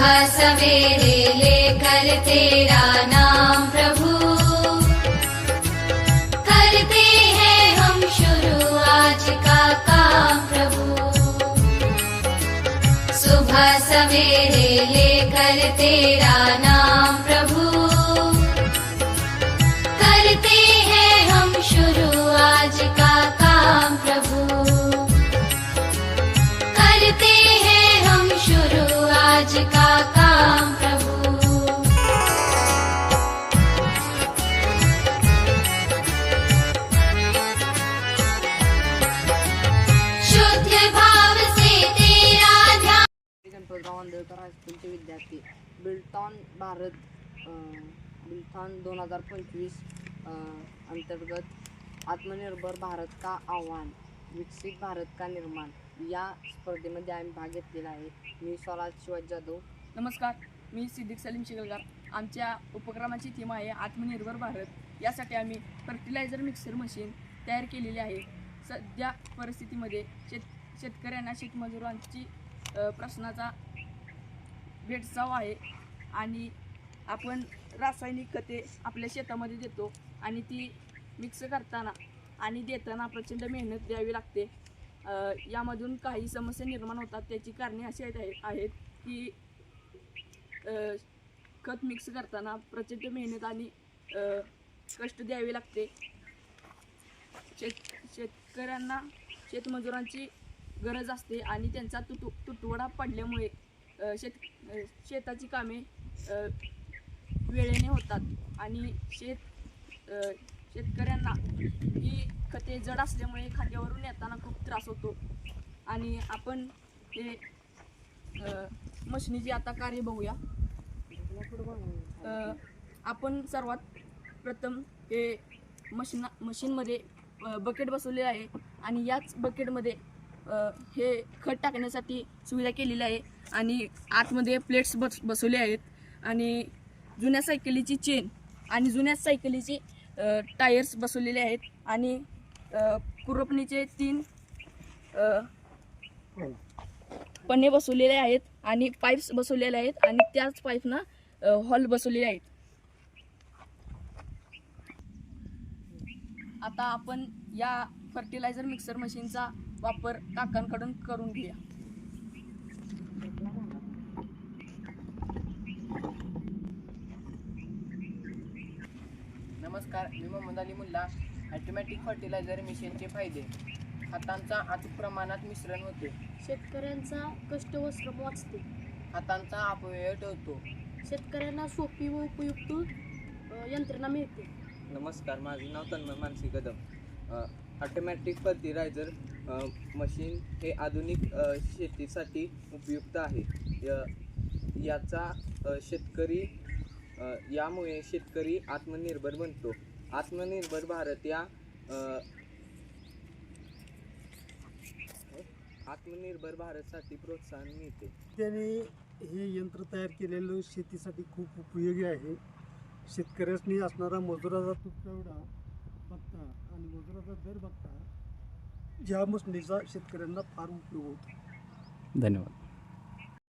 सुबह सवेरे लेकर तेरा नाम प्रभु, करते हैं हम शुरू आज का काम प्रभु। सुबह सवेरे लेकर तेरा नाम प्रभु, करते हैं हम शुरू आज का काम प्रभु, करते हैं हम शुरू आज का काम प्रभु। शुद्ध भाव से तेरा ध्यान। पिंपळगाव आंधळकर हायस्कूलचे विद्यार्थी बिल्टॉन भारत बिल्टॉन 2025 अंतर्गत आत्मनिर्भर भारत का आव्हान विकसित भारत का निर्माण या स्पर्धेमध्ये आम्ही भाग घेतलेला आहे। मी स्वराज शिवाजी जाधव। नमस्कार, मी सिद्दीक सलीम शिकलगार। आमच्या उपक्रमाची थीम आहे आत्मनिर्भर भारत। यासाठी आम्ही फर्टिलायझर मिक्सर मशीन तयार केलेली आहे। सध्या परिस्थितीमध्ये शेतकऱ्यांना शेतमजुरांची प्रश्नाचा भेडसाव आहे आणि आपण रासायनिक खते आपल्या शेतामध्ये देतो आणि ती मिक्स करताना आणि देताना प्रचंड मेहनत द्यावी लागते। यामधून काही समस्या निर्माण होतात। त्याची कारणे अशी आहेत की खत मिक्स करताना प्रचंड मेहनत आणि कष्ट द्यावे लागते। शेतकऱ्यांना शेतमजुरांची गरज असते आणि त्यांचा तुटवडा पडल्यामुळे शेताची कामे वेळेने होतात आणि शेतकऱ्यांना ही खते जड असल्यामुळे खांद्यावरून येताना खूप त्रास होतो। आणि आपण हे मशिनीचे आता कार्य बघूया। आपण सर्वात प्रथम हे मशीनमध्ये बकेट बसवले आहे आणि याच बकेटमध्ये हे खत टाकण्यासाठी सुविधा केलेली आहे आणि आतमध्ये प्लेट्स बसवले आहेत आणि जुन्या सायकलीची चेन आणि जुन्या सायकलीचे टायर्स बसवलेले आहेत आणि कुरपणीचे 3 पन्ने बसवलेले आहेत आणि पाईप्स बसवलेले आहेत आणि त्याच पाईपना हॉल बसवलेले आहेत। आता आपण या फर्टिलायझर मिक्सर मशीनचा वापर काकांकडून करून घेऊया। नमस्कार, मी मोहम्मद अली मुल्ला। ऑटोमॅटिक फर्टिलायझर मशीनचे फायदे: खतांचा अचूक प्रमाणात मिश्रण होते, शेतकऱ्यांचा कष्ट व श्रम वाचते, खतांचा अपव्यय टळतो, शेतकऱ्यांना सोपी व उपयुक्त यंत्रणा मिळते। नमस्कार, माझे नाव Tanmay Mansi Kadam. Automatic fertiliser machine हे आधुनिक शेतीसाठी उपयुक्त आहे। यामुळे शेतकरी आत्मनिर्भर बनतो। आत्मनिर्भर भारत या आत्मनिर्भर भारतसाठी प्रोत्साहन मिळते। त्याने हे यंत्र तयार केलेलं शेतीसाठी खूप उपयोगी आहे। शेतकऱ्यांनी असणारा मजुराचा तुटवडा बघता आणि मजुराचा दर बघता या मशिनीचा शेतकऱ्यांना फार उपयोग होतो। धन्यवाद।